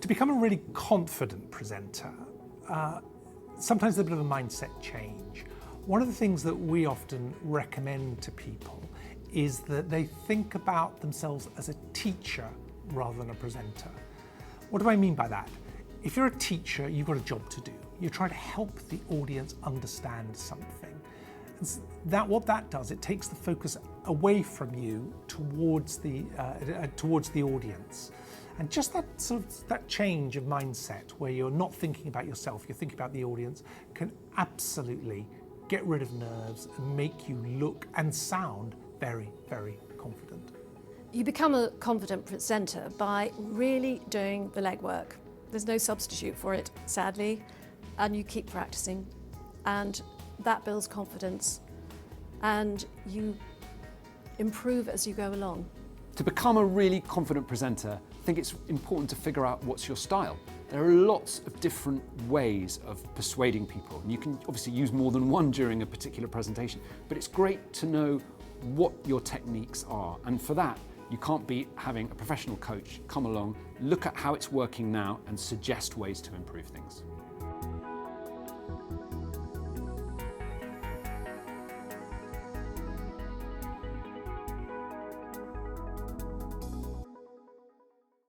To become a really confident presenter, sometimes there's a bit of a mindset change. One of the things that we often recommend to people is that they think about themselves as a teacher rather than a presenter. What do I mean by that? If you're a teacher, you've got a job to do. You're trying to help the audience understand something. What that does, it takes the focus away from you towards the audience. And just that change of mindset where you're not thinking about yourself, you're thinking about the audience, can absolutely get rid of nerves and make you look and sound very, very confident. You become a confident presenter by really doing the legwork. There's no substitute for it, sadly, and you keep practicing, and that builds confidence, and you improve as you go along. To become a really confident presenter, I think it's important to figure out what's your style. There are lots of different ways of persuading people, and you can obviously use more than one during a particular presentation, but it's great to know what your techniques are, and for that, you can't be having a professional coach come along, look at how it's working now and suggest ways to improve things.